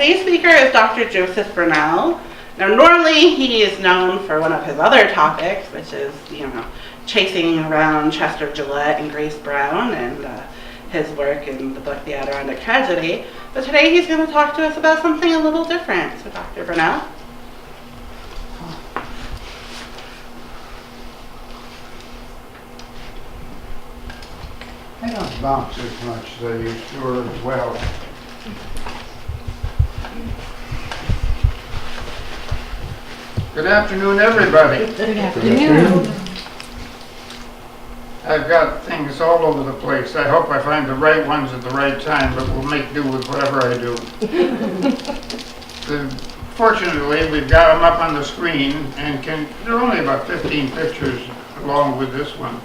Today's speaker is Dr. Joseph Brownell. Now, normally he is known for one of his other topics, which is, chasing around Chester Gillette and Grace Brown and his work in the book The Adirondack Tragedy. But today he's going to talk to us about something a little different. So, Dr. Brownell. I don't bounce as much as I used to, or as well. Good afternoon, everybody. Good afternoon. I've got things all over the place. I hope I find the right ones at the right time, but we'll make do with whatever I do. Fortunately, we've got them up on the screen, and there are only about 15 pictures along with this one.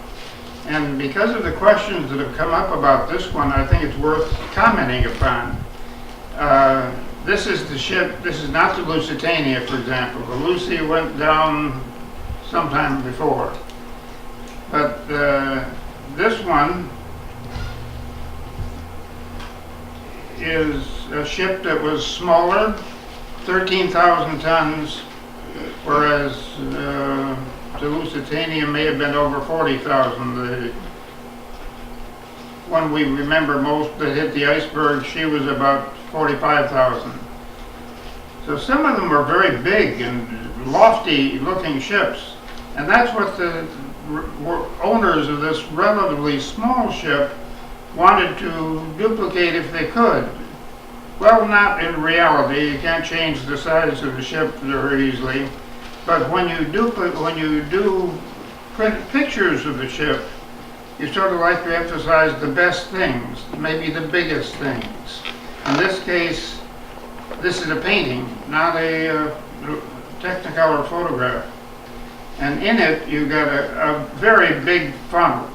And because of the questions that have come up about this one, I think it's worth commenting upon. This is the ship, this is not the Lusitania, for example. The Lucy went down sometime before. But this one is a ship that was smaller, 13,000 tons, whereas the Lusitania may have been over 40,000. The one we remember most that hit the iceberg, she was about 45,000. So some of them are very big and lofty looking ships. And that's what the owners of this relatively small ship wanted to duplicate if they could. Well, not in reality. You can't change the size of the ship very easily. But when you do print pictures of the ship, you sort of like to emphasize the best things, maybe the biggest things. In this case, this is a painting, not a Technicolor photograph. And in it, you've got a very big funnel.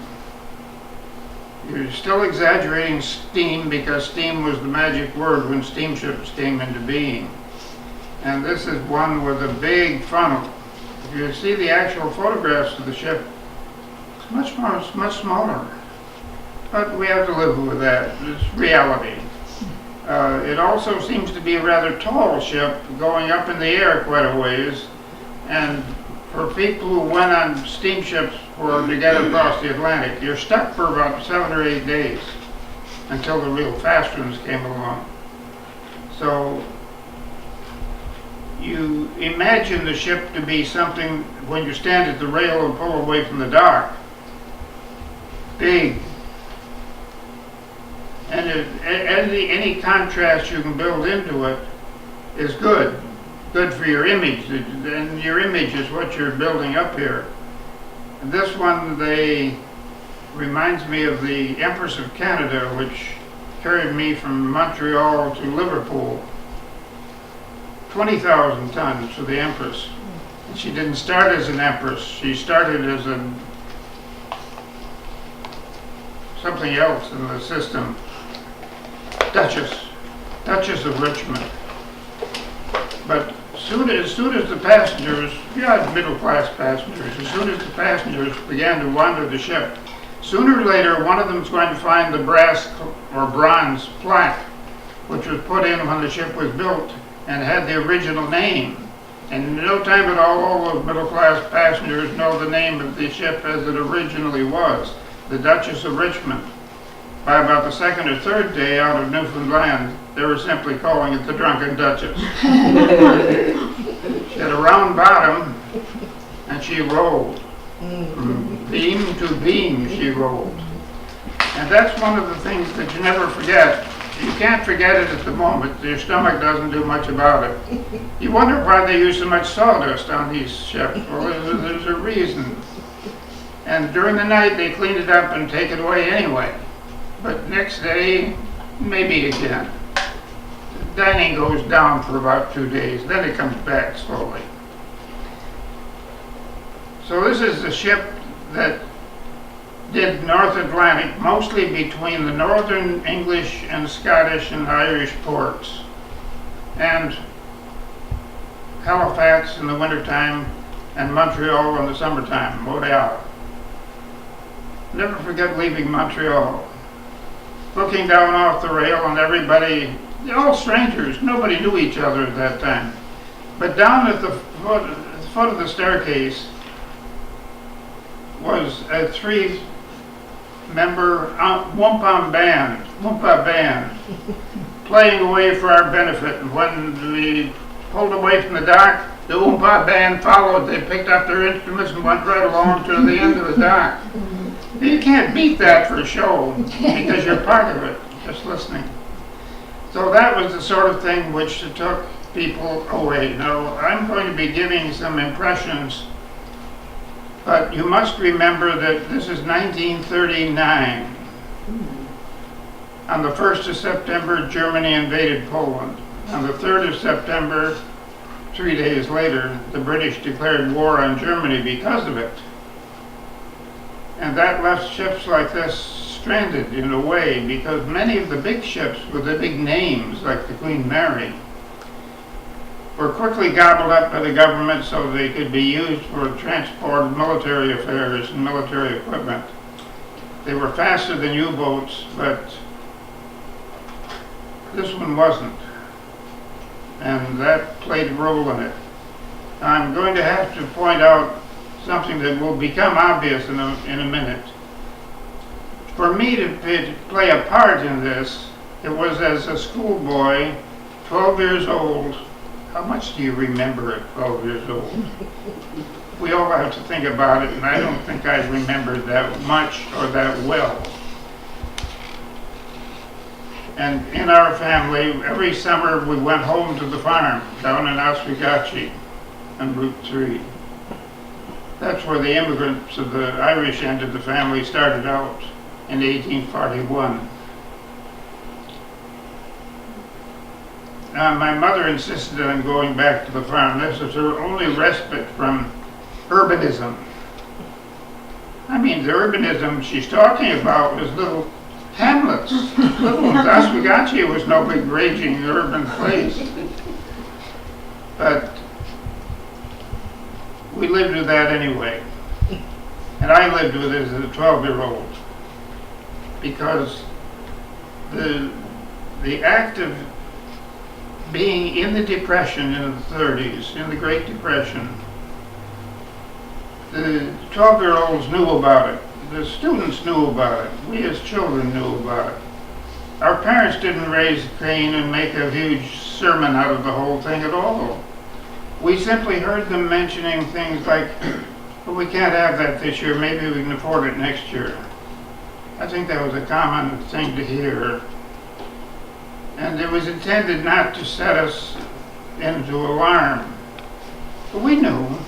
You're still exaggerating steam because steam was the magic word when steamships came into being. And this is one with a big funnel. If you see the actual photographs of the ship, it's much smaller. But we have to live with that. It's reality. It also seems to be a rather tall ship going up in the air quite a ways. And for people who went on steamships to get across the Atlantic, you're stuck for about 7 or 8 days until the real fast ones came along. So you imagine the ship to be something, when you stand at the rail and pull away from the dock, big. And any contrast you can build into it is good for your image. And your image is what you're building up here. And this one, reminds me of the Empress of Canada, which carried me from Montreal to Liverpool. 20,000 tons for the Empress. And she didn't start as an Empress. She started as something else in the system. Duchess of Richmond. But as soon as the passengers, middle-class passengers, as soon as the passengers began to wander the ship, sooner or later one of them is going to find the brass or bronze plaque, which was put in when the ship was built and had the original name. And in no time at all those middle-class passengers know the name of the ship as it originally was, the Duchess of Richmond. By about the second or third day out of Newfoundland, they were simply calling it the Drunken Duchess. She had a round bottom, and she rolled. From beam to beam, she rolled. And that's one of the things that you never forget. You can't forget it at the moment. Your stomach doesn't do much about it. You wonder why they use so much sawdust on these ships. Well, there's a reason. And during the night, they clean it up and take it away anyway. But next day, maybe again. The dining goes down for about 2 days, then it comes back slowly. So this is the ship that did North Atlantic, mostly between the northern English and Scottish and Irish ports, and Halifax in the wintertime, and Montreal in the summertime, Montreal. Never forget leaving Montreal. Looking down off the rail and everybody they're all strangers. Nobody knew each other at that time. But down at the foot of the staircase was a 3-member whoompa band playing away for our benefit. And when we pulled away from the dock, the whoompa band followed. They picked up their instruments and went right along to the end of the dock. You can't beat that for a show because you're part of it, just listening. So that was the sort of thing which took people away. Now, I'm going to be giving some impressions, but you must remember that this is 1939. On the 1st of September, Germany invaded Poland. On the 3rd of September, 3 days later, the British declared war on Germany because of it. And that left ships like this stranded in a way, because many of the big ships with the big names, like the Queen Mary, were quickly gobbled up by the government so they could be used for transport of military affairs and military equipment. They were faster than U-boats, but this one wasn't. And that played a role in it. I'm going to have to point out something that will become obvious in a minute. For me to play a part in this, it was as a schoolboy, 12 years old. How much do you remember at 12 years old? We all have to think about it, and I don't think I remembered that much or that well. And in our family, every summer we went home to the farm down in Oswegatchie on Route 3. That's where the immigrants of the Irish end of the family started out in 1841. My mother insisted on going back to the farm. This was her only respite from urbanism. I mean, the urbanism she's talking about was little hamlets. Little Oswegatchie was no big raging urban place. But we lived with that anyway. And I lived with it as a 12-year-old. Because the act of being in the Depression in the 30s, in the Great Depression, the 12-year-olds knew about it. The students knew about it. We as children knew about it. Our parents didn't raise Cain and make a huge sermon out of the whole thing at all. We simply heard them mentioning things like, well, we can't have that this year, maybe we can afford it next year. I think that was a common thing to hear. And it was intended not to set us into alarm. But we knew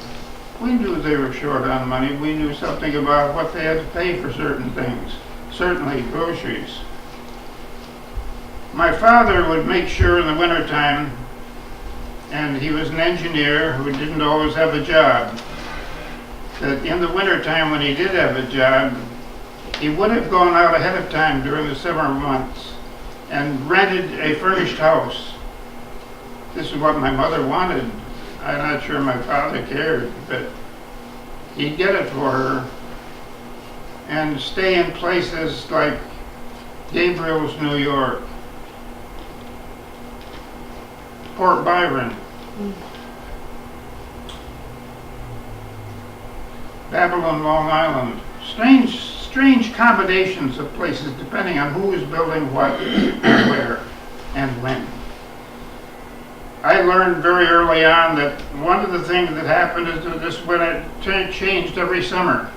they were short on money. We knew something about what they had to pay for certain things, certainly groceries. My father would make sure in the wintertime, and he was an engineer who didn't always have a job, that in the wintertime when he did have a job, he would have gone out ahead of time during the summer months and rented a furnished house. This is what my mother wanted. I'm not sure my father cared, but he'd get it for her and stay in places like Gabriel's, New York, Port Byron, Babylon, Long Island. Strange combinations of places depending on who is building what and where and when. I learned very early on that one of the things that happened is that this changed every summer.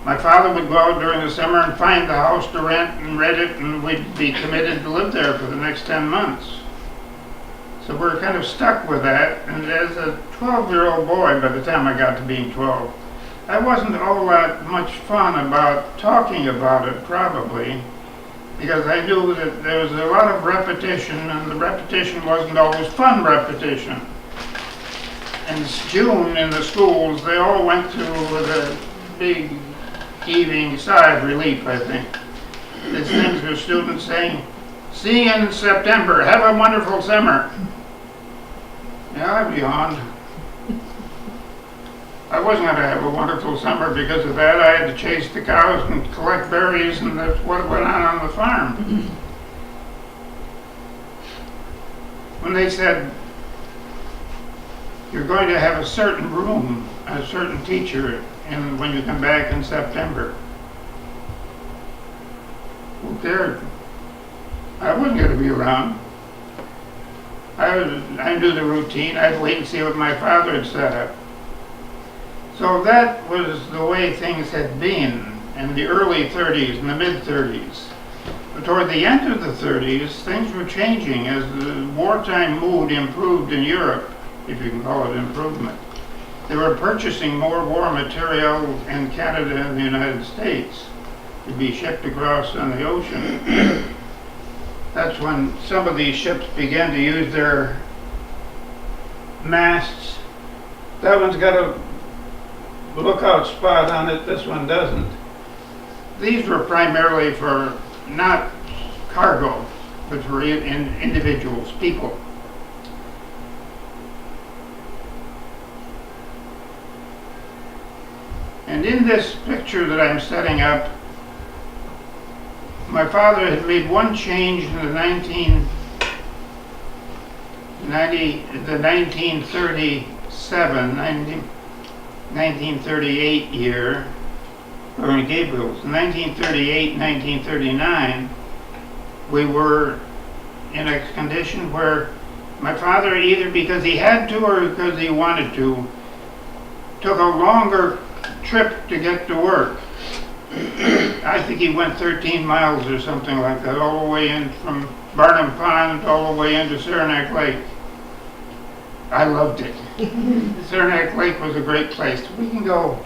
My father would go out during the summer and find the house to rent and rent it, and we'd be committed to live there for the next 10 months. So we're kind of stuck with that, and as a 12-year-old boy, by the time I got to being 12, I wasn't all that much fun about talking about it, probably, because I knew that there was a lot of repetition, and the repetition wasn't always fun repetition. In June, in the schools, they all went to with a big heaving sigh of relief, I think. These things were students saying, "See you in September, have a wonderful summer." Yeah, I yawned. I wasn't going to have a wonderful summer because of that. I had to chase the cows and collect berries, and that's what went on the farm. when they said, you're going to have a certain room, a certain teacher, and when you come back in September. Who cared? I wasn't going to be around. I knew the routine. I'd wait and see what my father had set up. So that was the way things had been in the early 30s and the mid-30s. But toward the end of the 30s, things were changing as the wartime mood improved in Europe, if you can call it improvement. They were purchasing more war material in Canada and the United States to be shipped across on the ocean. That's when some of these ships began to use their masts. That one's got a lookout spot on it, this one doesn't. These were primarily for not cargo, but for individuals, people. And in this picture that I'm setting up, my father had made one change in the 1938 year, or in Gabriel's, 1938, 1939, we were in a condition where my father, either because he had to or because he wanted to, took a longer trip to get to work. I think he went 13 miles or something like that, all the way in from Barnum Pond all the way into Saranac Lake. I loved it. Saranac Lake was a great place. We can go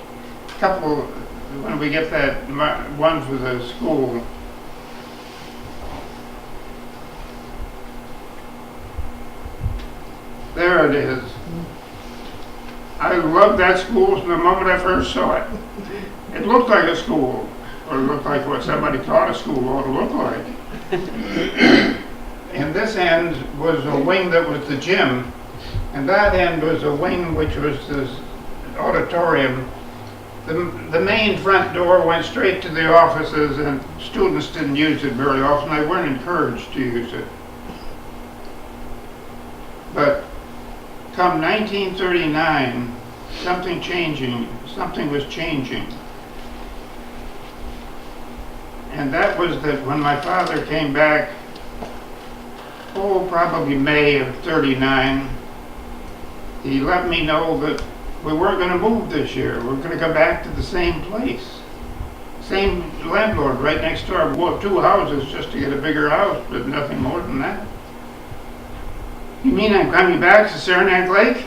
a couple, when we get that one for the school. There it is. I loved that school from the moment I first saw it. It looked like a school, or it looked like what somebody taught a school ought to look like. And this end was a wing that was the gym, and that end was a wing which was the auditorium. The main front door went straight to the offices, and students didn't use it very often. They weren't encouraged to use it. But come 1939, something was changing. And that was that when my father came back, probably May of 39, he let me know that we weren't going to move this year. We're going to come back to the same place. Same landlord right next door. Well, 2 houses just to get a bigger house, but nothing more than that. You mean I'm coming back to Saranac Lake?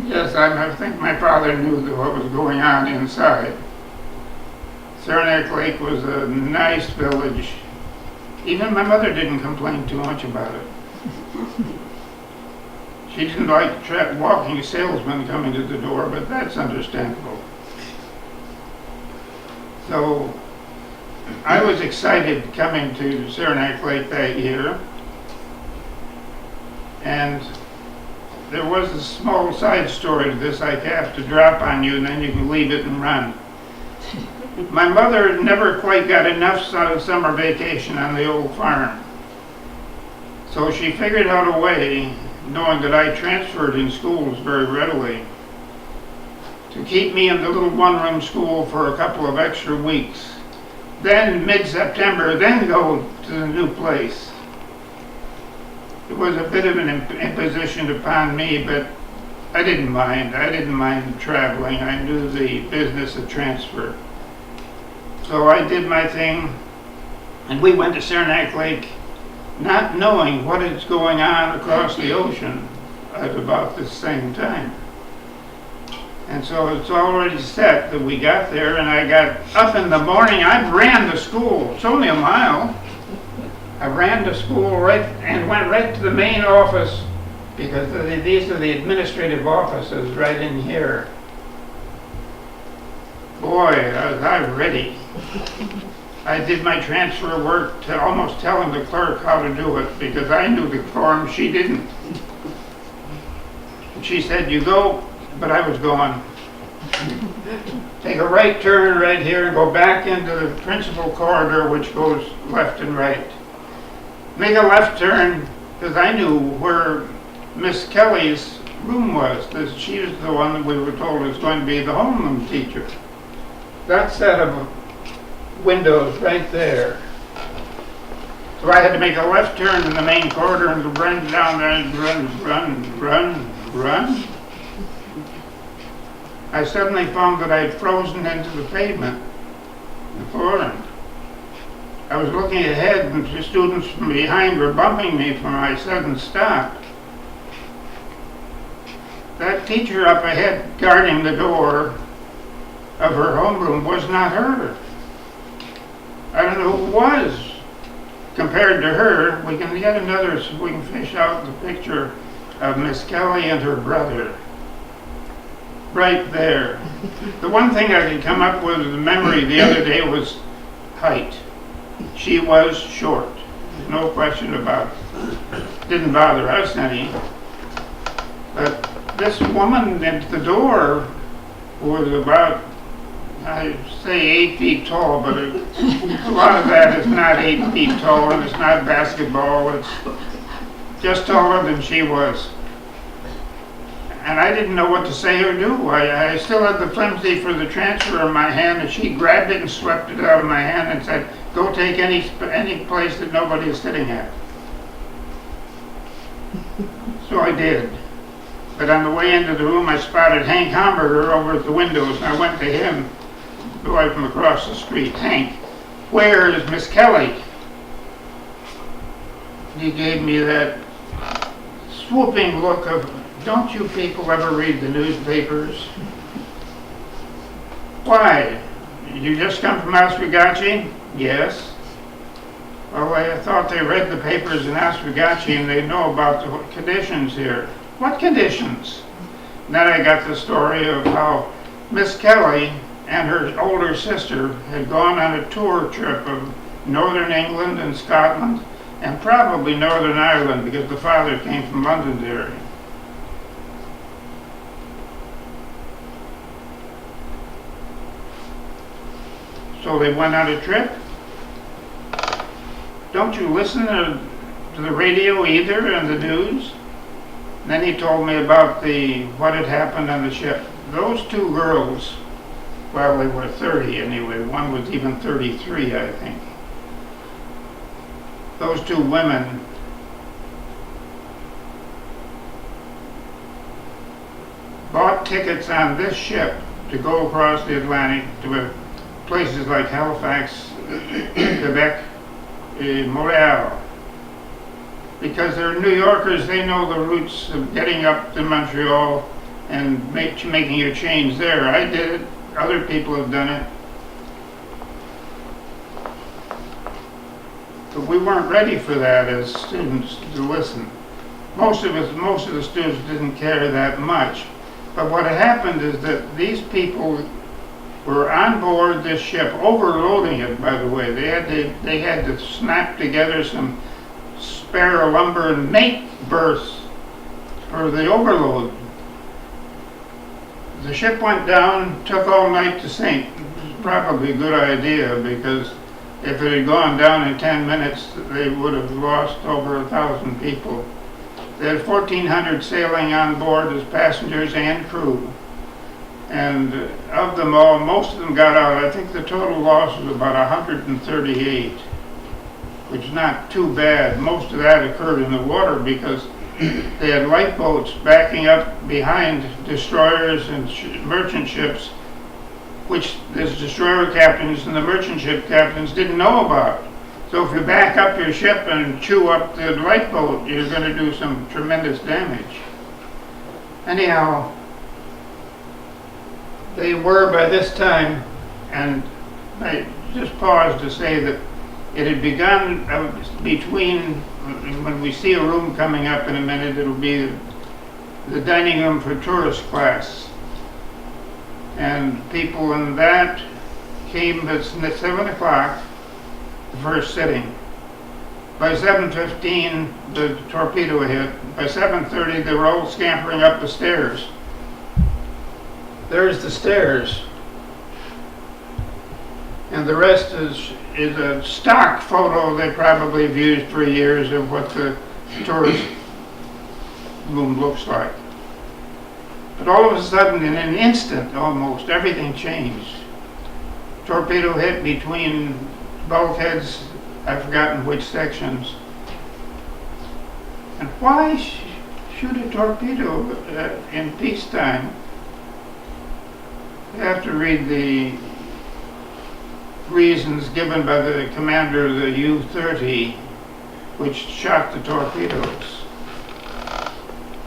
Yes, I think my father knew what was going on inside. Saranac Lake was a nice village. Even my mother didn't complain too much about it. She didn't like walking salesmen coming to the door, but that's understandable. So I was excited coming to Saranac Lake that year. And there was a small side story to this I have to drop on you, and then you can leave it and run. My mother never quite got enough summer vacation on the old farm. So she figured out a way, knowing that I transferred in schools very readily, to keep me in the little one-room school for a couple of extra weeks. Then mid-September, then go to the new place. It was a bit of an imposition upon me, but I didn't mind. I didn't mind traveling. I knew the business of transfer. So I did my thing, and we went to Saranac Lake, not knowing what is going on across the ocean at about the same time. And so it's already set that we got there, and I got up in the morning. I ran to school. It's only a mile. I ran to school and went right to the main office, because these are the administrative offices right in here. Boy, I was ready. I did my transfer work to almost telling the clerk how to do it, because I knew the form, she didn't. And she said, you go, but I was gone. Take a right turn right here and go back into the principal corridor, which goes left and right. make a left turn, because I knew where Miss Kelly's room was, because she was the one that we were told was going to be the homeroom teacher. That set of windows right there. So I had to make a left turn in the main corridor and run down there and run. I suddenly found that I had frozen into the pavement, the floor. I was looking ahead and the students from behind were bumping me for my sudden stop. That teacher up ahead guarding the door of her homeroom was not her. I don't know who was. Compared to her, we can get another, so we can fish out the picture of Miss Kelly and her brother. Right there. The one thing I could come up with in memory the other day was height. She was short. No question about it. Didn't bother us any. But this woman at the door was about, I say 8 feet tall, but a lot of that is not 8 feet tall, and it's not basketball. It's just taller than she was. And I didn't know what to say or do. I still had the flimsy for the transfer in my hand, and she grabbed it and swept it out of my hand and said, "Go take any place that nobody is sitting at." So I did. But on the way into the room, I spotted Hank Hamburger over at the windows, and I went to him, the boy from across the street. "Hank, where is Miss Kelly?" He gave me that swooping look of, "Don't you people ever read the newspapers?" "Why? You just come from Oswegatchie?" "Yes." "Well, I thought they read the papers in Oswegatchie and they know about the conditions here." "What conditions?" And then I got the story of how Miss Kelly and her older sister had gone on a tour trip of northern England and Scotland and probably Northern Ireland, because the father came from Londonderry. So they went on a trip. Don't you listen to the radio either and the news? And then he told me about what had happened on the ship. Those two girls, well, they were 30 anyway. One was even 33, I think. Those two women bought tickets on this ship to go across the Atlantic to places like Halifax, Quebec, Montreal. Because they're New Yorkers, they know the routes of getting up to Montreal and making a change there. I did it. Other people have done it. But we weren't ready for that as students to listen. Most of the students didn't care that much. But what had happened is that these people were on board this ship, overloading it, by the way. They had to snap together some spare lumber and make berths for the overload. The ship went down, took all night to sink. It was probably a good idea, because if it had gone down in 10 minutes, they would have lost over 1,000 people. They had 1,400 sailing on board as passengers and crew. And of them all, most of them got out. I think the total loss was about 138, which is not too bad. Most of that occurred in the water because they had lifeboats backing up behind destroyers and merchant ships, which the destroyer captains and the merchant ship captains didn't know about. So if you back up your ship and chew up the lifeboat, you're going to do some tremendous damage. Anyhow, they were by this time, and I just paused to say that it had begun between, when we see a room coming up in a minute, it'll be the dining room for tourist class. And people in that came at 7 o'clock, the first sitting. By 7:15, the torpedo hit. By 7:30, they were all scampering up the stairs. There's the stairs. And the rest is a stock photo they probably have used for years of what the tourist room looks like. But all of a sudden, in an instant almost, everything changed. Torpedo hit between bulkheads, I've forgotten which sections. And why shoot a torpedo in peacetime? You have to read the reasons given by the commander of the U-30, which shot the torpedoes.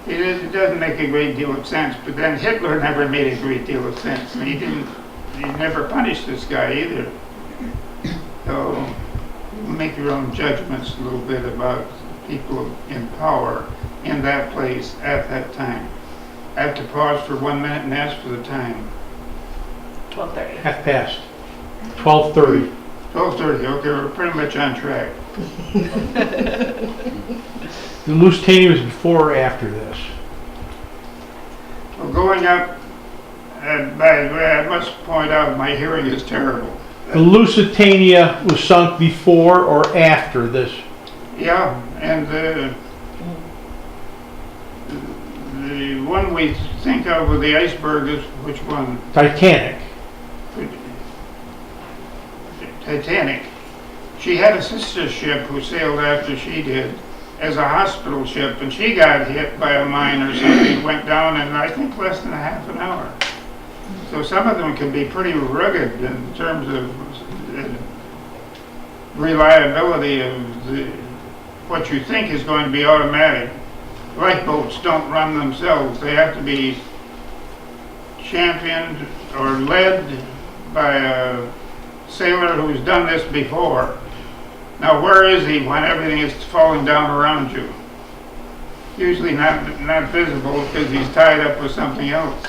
It doesn't make a great deal of sense, but then Hitler never made a great deal of sense. And he never punished this guy either. So make your own judgments a little bit about people in power in that place at that time. I have to pause for 1 minute and ask for the time. 12:30. Half past. 12:30. 12:30, okay, we're pretty much on track. The Lusitania was before or after this? Well, going up, by the way, I must point out my hearing is terrible. The Lusitania was sunk before or after this? Yeah, and the one we think of with the iceberg is which one? Titanic. Titanic. She had a sister ship who sailed after she did as a hospital ship, and she got hit by a mine or something, went down in I think less than a half an hour. So some of them can be pretty rugged in terms of reliability of what you think is going to be automatic. Lifeboats don't run themselves. They have to be championed or led by a sailor who's done this before. Now, where is he when everything is falling down around you? Usually not visible because he's tied up with something else.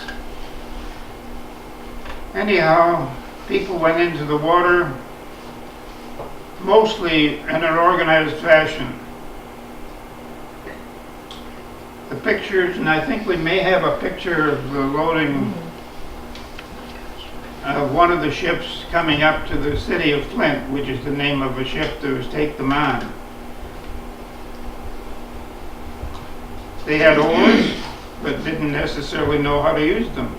Anyhow, people went into the water mostly in an organized fashion. The pictures, and I think we may have a picture of the loading of one of the ships coming up to the city of Flint, which is the name of a ship that was take them on. They had oars, but didn't necessarily know how to use them.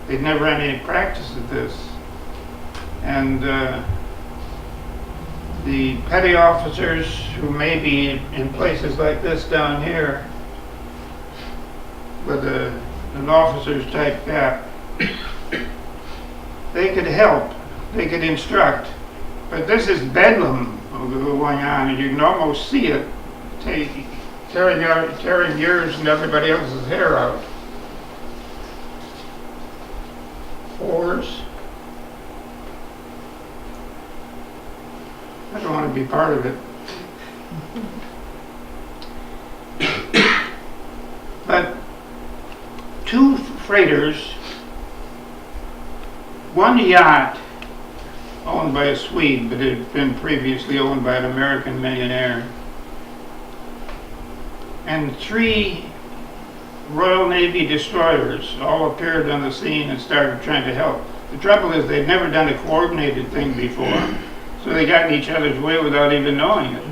They'd never had any practice at this. And the petty officers who may be in places like this down here with an officer's type cap, they could help, they could instruct, but this is bedlam going on, and you can almost see it tearing yours and everybody else's hair out. Oars. I don't want to be part of it. But two freighters, one yacht owned by a Swede, but it had been previously owned by an American millionaire, and 3 Royal Navy destroyers all appeared on the scene and started trying to help. The trouble is they'd never done a coordinated thing before, so they got in each other's way without even knowing it.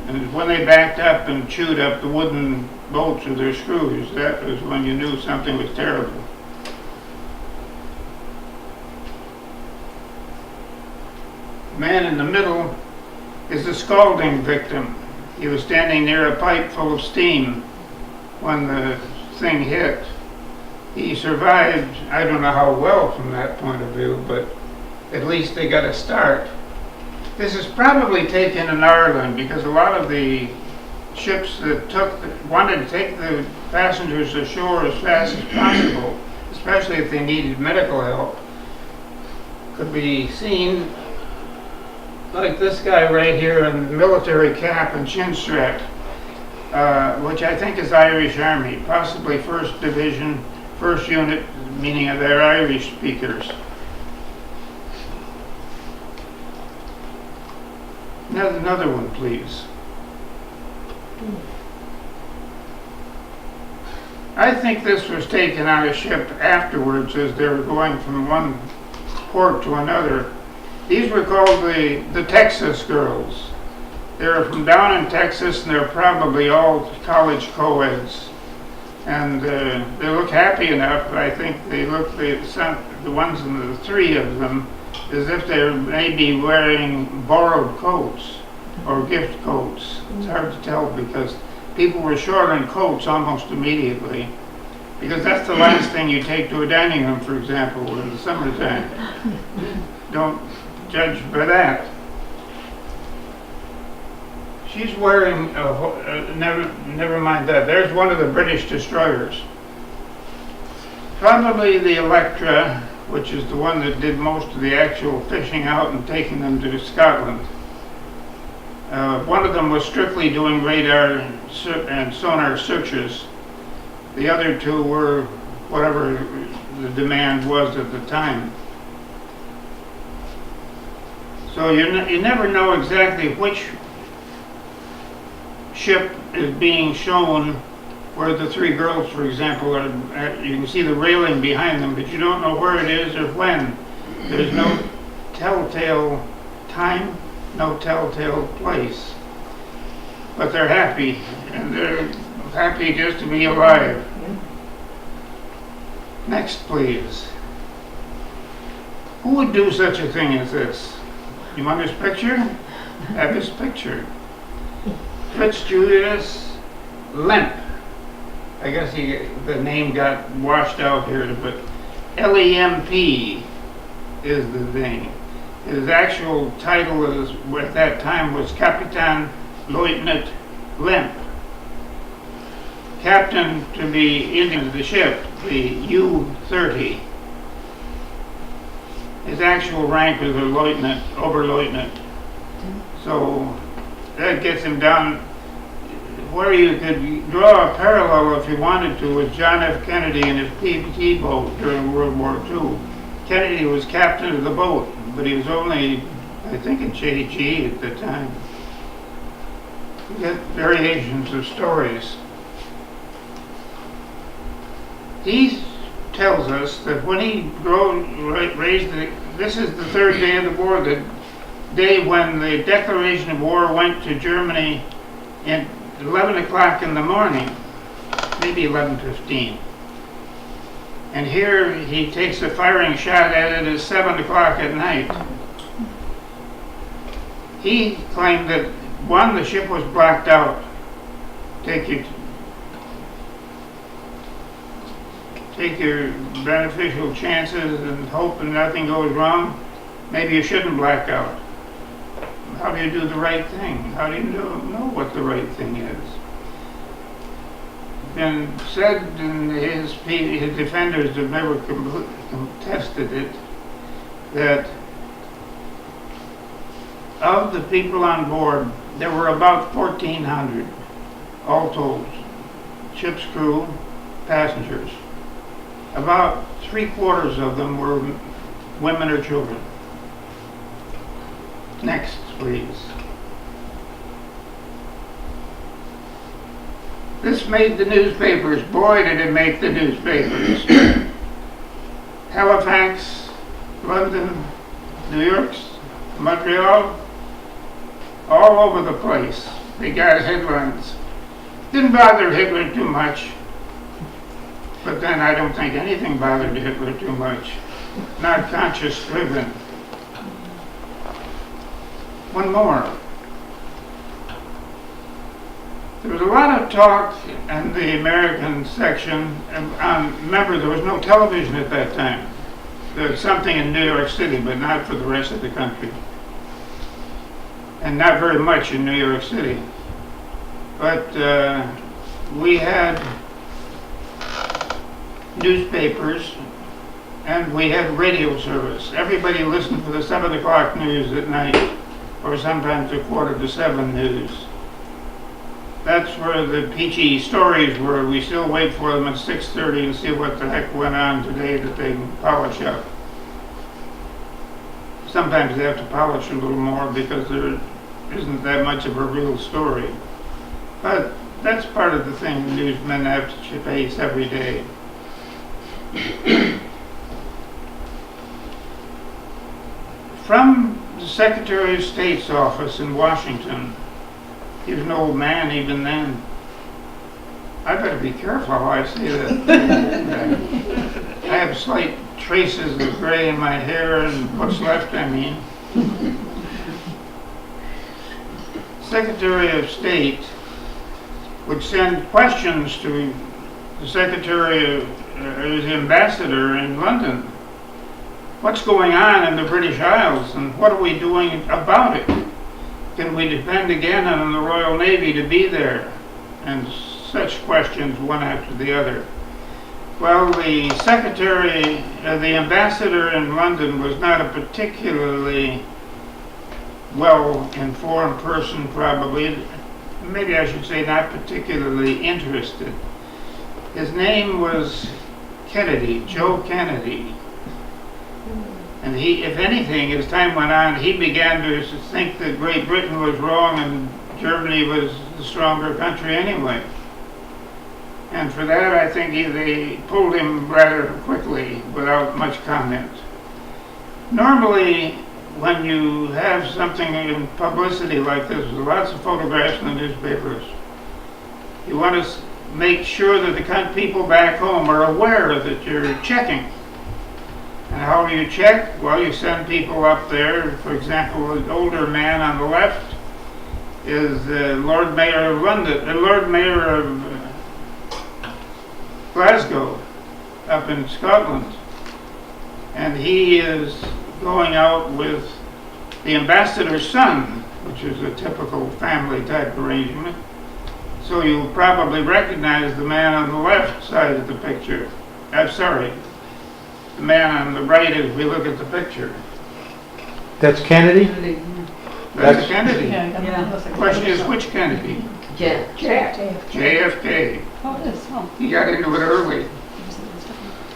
And when they backed up and chewed up the wooden bolts with their screws, that was when you knew something was terrible. The man in the middle is the scalding victim. He was standing near a pipe full of steam when the thing hit. He survived, I don't know how well from that point of view, but at least they got a start. This is probably taken in Ireland because a lot of the ships that wanted to take the passengers ashore as fast as possible, especially if they needed medical help, could be seen like this guy right here in the military cap and chin strap, which I think is Irish Army, possibly 1st Division, 1st Unit, meaning they're Irish speakers. Another one, please. I think this was taken on a ship afterwards as they were going from one port to another. These were called the Texas girls. They're from down in Texas, and they're probably all college co-eds. And they look happy enough. I think they look, the ones in the three of them, as if they're maybe wearing borrowed coats or gift coats. It's hard to tell because people were short on coats almost immediately. Because that's the last thing you take to a dining room, for example, in the summertime. Don't judge by that. She's wearing, never mind that. There's one of the British destroyers. Probably the Electra, which is the one that did most of the actual fishing out and taking them to Scotland. One of them was strictly doing radar and sonar searches. The other two were whatever the demand was at the time. So you never know exactly which ship is being shown, where the three girls, for example, are. You can see the railing behind them, but you don't know where it is or when. There's no telltale time, no telltale place. But they're happy, and they're happy just to be alive. Next, please. Who would do such a thing as this? You want his picture? Have his picture. Fitzjulius Lem. I guess the name got washed out here, but L-E-M-P is the thing. His actual title at that time was Captain Lieutenant Lem. Captain to be in the ship, the U-30. His actual rank was a lieutenant, Oberleutnant. So that gets him down where you could draw a parallel if you wanted to with John F. Kennedy and his PBT boat during World War II. Kennedy was captain of the boat, but he was only, I think, a JG at the time. You get variations of stories. He tells us that when he raised this is the third day of the war, the day when the declaration of war went to Germany at 11 o'clock in the morning, maybe 11:15. And here he takes a firing shot at it at 7 o'clock at night. He claimed that, one, the ship was blacked out. Take your beneficial chances and hope that nothing goes wrong. Maybe you shouldn't black out. How do you do the right thing? How do you know what the right thing is? And said, and his defenders have never contested it, that of the people on board, there were about 1,400, all told, ship's crew, passengers. About 3/4 of them were women or children. Next, please. This made the newspapers. Boy, did it make the newspapers. Halifax, London, New York, Montreal, all over the place. They got headlines. Didn't bother Hitler too much. But then I don't think anything bothered Hitler too much. Not conscious driven. One more. There was a lot of talk in the American section. Remember, there was no television at that time. There was something in New York City, but not for the rest of the country. And not very much in New York City. But we had newspapers and we had radio service. Everybody listened for the 7 o'clock news at night, or sometimes the 6:45 news. That's where the peachy stories were. We still wait for them at 6:30 and see what the heck went on today that they can polish up. Sometimes they have to polish a little more because there isn't that much of a real story. But that's part of the thing the newsmen have to face every day. From Secretary of State's office in Washington. He was an old man even then. I better be careful how I say that. I have slight traces of gray in my hair and what's left, I mean. Secretary of State would send questions to the Secretary of his ambassador in London. What's going on in the British Isles and what are we doing about it? Can we depend again on the Royal Navy to be there? And such questions one after the other. Well, the ambassador in London was not a particularly well-informed person, probably. Maybe I should say not particularly interested. His name was Kennedy, Joe Kennedy. And he, if anything, as time went on, he began to think that Great Britain was wrong and Germany was the stronger country anyway. And for that, I think they pulled him rather quickly without much comment. Normally, when you have something in publicity like this, with lots of photographs in the newspapers, you want to make sure that the people back home are aware that you're checking. And how do you check? Well, you send people up there. For example, the older man on the left is the Lord Mayor of London, the Lord Mayor of Glasgow, up in Scotland. And he is going out with the ambassador's son, which is a typical family type arrangement. So you'll probably recognize the man on the left side of the picture. I'm sorry, the man on the right as we look at the picture. That's Kennedy? That's Kennedy. Yeah. The question is, which Kennedy? JFK. Oh, it is. Oh. He got into it early.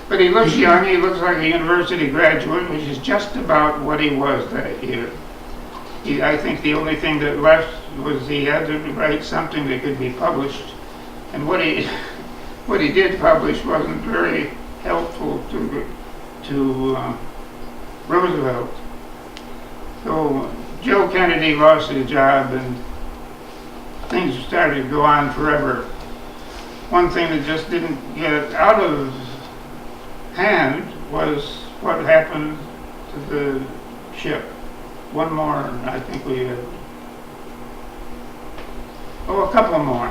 But he looks young, he looks like a university graduate, which is just about what he was that year. I think the only thing that left was he had to write something that could be published. And what he did publish wasn't very helpful to Roosevelt. So Joe Kennedy lost his job and things started to go on forever. One thing that just didn't get out of hand was what happened to the ship. One more, I think we had. Oh, a couple more.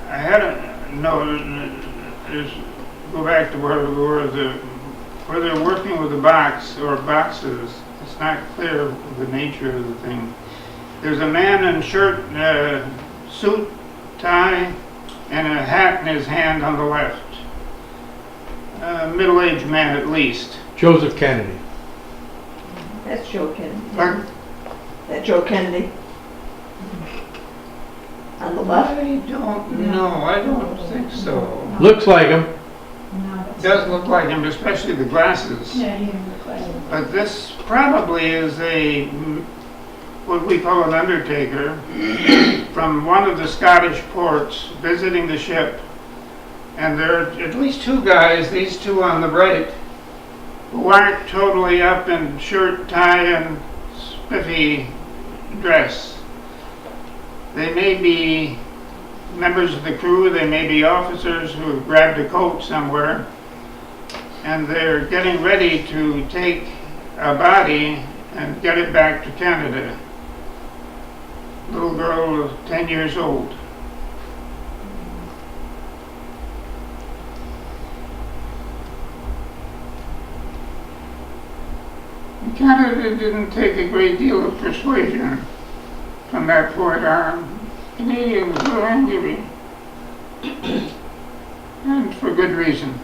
I had a just go back to where we were, where they're working with the box or boxes. It's not clear the nature of the thing. There's a man in shirt, suit, tie, and a hat in his hand on the left. Middle-aged man at least. Joseph Kennedy. That's Joe Kennedy. Pardon? That Joe Kennedy. On the left. I don't know. I don't think so. Looks like him. Does look like him, especially the glasses. Yeah, he didn't look like it. But this probably is what we call an undertaker from one of the Scottish ports visiting the ship. And there are at least two guys, these two on the right, who aren't totally up in shirt, tie, and spiffy dress. They may be members of the crew, they may be officers who have grabbed a coat somewhere, and they're getting ready to take a body and get it back to Canada. Little girl of 10 years old. Canada didn't take a great deal of persuasion from that point on. Canadians were angry, and for good reason.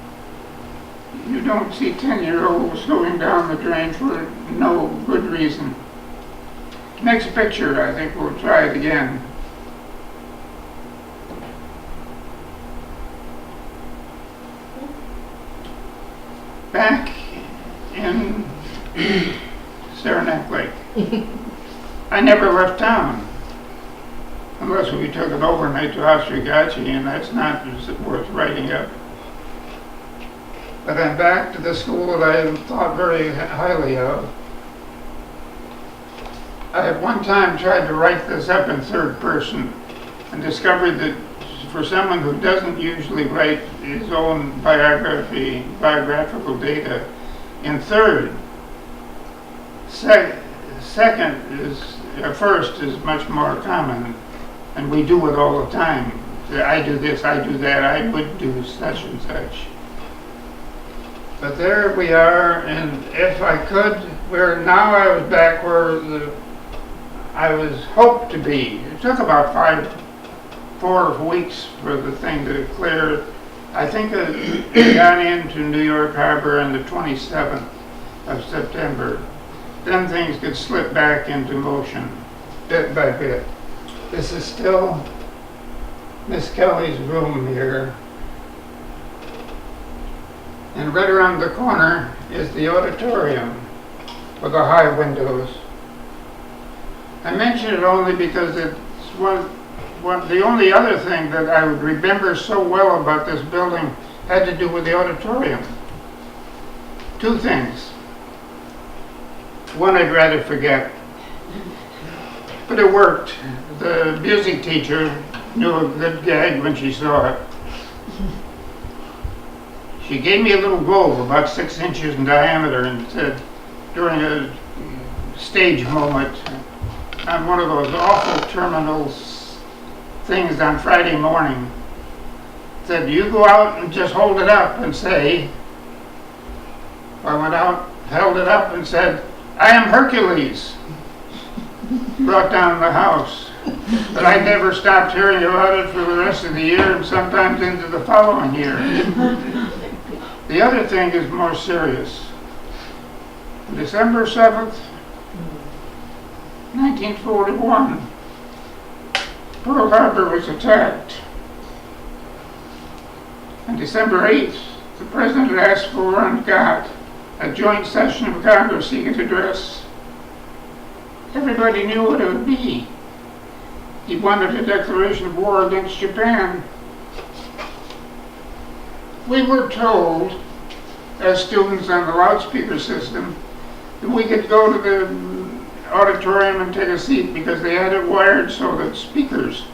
You don't see 10-year-olds going down the drain for no good reason. Next picture, I think we'll try it again. Back in Saranac Lake. I never left town, unless we took an overnight to Ostrogachy, and that's not worth writing up. But I'm back to the school that I thought very highly of. I at one time tried to write this up in third person and discovered that for someone who doesn't usually write his own biographical data in third, second is, first is much more common, and we do it all the time. I do this, I do that, I would do such and such. But there we are, and if I could, I was back where I was hoped to be. It took about 4 weeks for the thing to clear. I think it got into New York Harbor on the 27th of September. Then things could slip back into motion, bit by bit. This is still Miss Kelly's room here. And right around the corner is the auditorium with the high windows. I mention it only because it's the only other thing that I would remember so well about this building had to do with the auditorium. 2 things. One I'd rather forget, but it worked. The music teacher knew a good gag when she saw it. She gave me a little globe about 6 inches in diameter and said, during a stage moment, on one of those awful terminals things on Friday morning, said, you go out and just hold it up and say, I went out, held it up and said, I am Hercules. Brought down the house. But I never stopped hearing about it for the rest of the year and sometimes into the following year. The other thing is more serious. December 7th, 1941, Pearl Harbor was attacked. On December 8th, the President asked for and got a joint session of Congress he could address. Everybody knew what it would be. He wanted a declaration of war against Japan. We were told, as students on the loudspeaker system, that we could go to the auditorium and take a seat because they had it wired so that speakers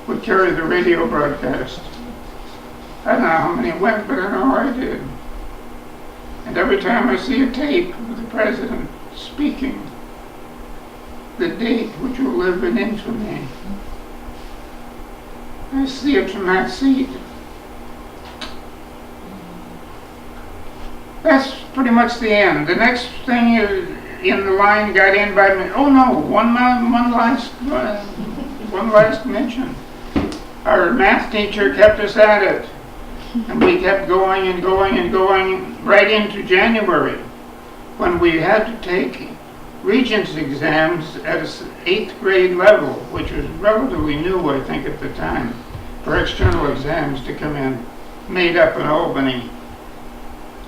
would carry the radio broadcast. I don't know how many went, but I know I did. And every time I see a tape of the President speaking, the date which will live in infamy, I see it from that seat. That's pretty much the end. The next thing is in the line got in by me. Oh no, one last mention. Our math teacher kept us at it. And we kept going and going and going right into January when we had to take Regents exams at an 8th grade level, which was relatively new, I think, at the time, for external exams to come in, made up in Albany.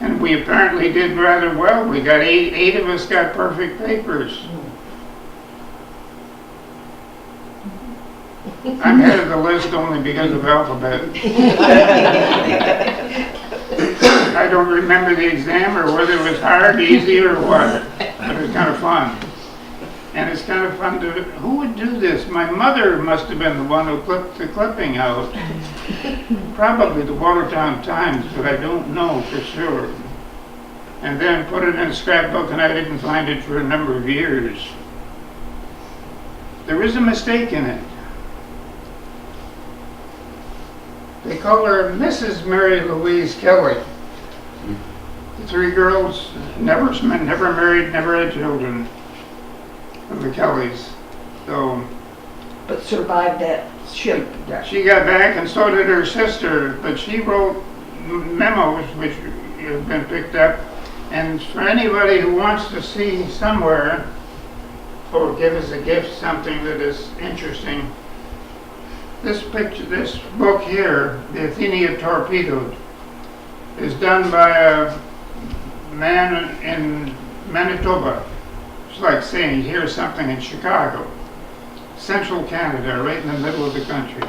And we apparently did rather well. We got eight of us got perfect papers. I'm head of the list only because of alphabet. I don't remember the exam or whether it was hard, easy, or what, but it was kind of fun. And it's kind of fun to, who would do this? My mother must have been the one who clipped the clipping out. Probably the Watertown Times, but I don't know for sure. And then put it in a scrapbook, and I didn't find it for a number of years. There is a mistake in it. They call her Mrs. Mary Louise Kelly. The 3 girls never married, never had children of the Kellys. So, But survived that ship. she got back and so did her sister, but she wrote memos which have been picked up. And for anybody who wants to see somewhere, or give us a gift, something that is interesting, this book here, The Athenia Torpedoed, is done by a man in Manitoba. It's like saying, here's something in Chicago. Central Canada, right in the middle of the country.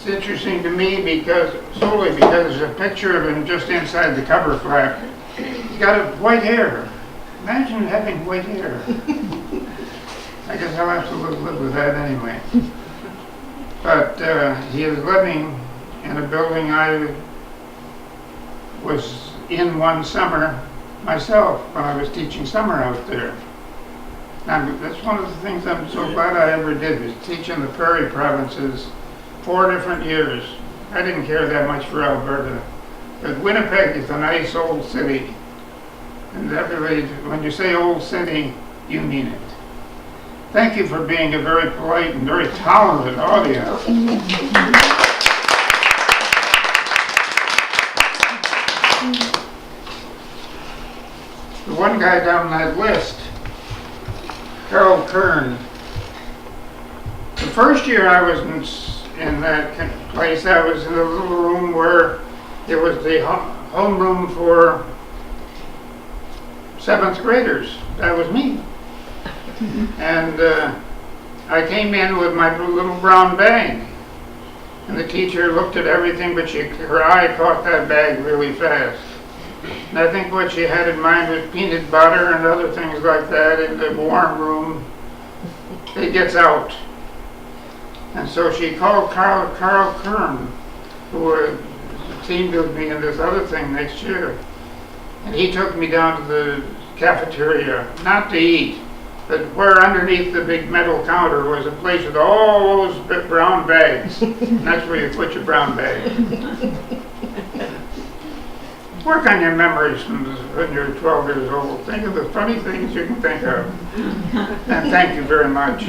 It's interesting to me because, solely because there's a picture of him just inside the cover flap. He's got a white hair. Imagine having white hair. I guess I'll have to live with that anyway. But he is living in a building I was in one summer myself when I was teaching summer out there. And that's one of the things I'm so glad I ever did, was teach in the prairie provinces 4 different years. I didn't care that much for Alberta. But Winnipeg is a nice old city. And everybody, when you say old city, you mean it. Thank you for being a very polite and very talented audience. The one guy down that list, Harold Kern. The first year I was in that place, I was in a little room where it was the home room for 7th graders. That was me. And I came in with my little brown bag. And the teacher looked at everything, but her eye caught that bag really fast. And I think what she had in mind was peanut butter and other things like that in the warm room. It gets out. And so she called Carl Kern, who teamed with me in this other thing next year. And he took me down to the cafeteria, not to eat, but where underneath the big metal counter was a place with all those brown bags. And that's where you put your brown bag. Work on your memories when you're 12 years old. Think of the funny things you can think of. And thank you very much.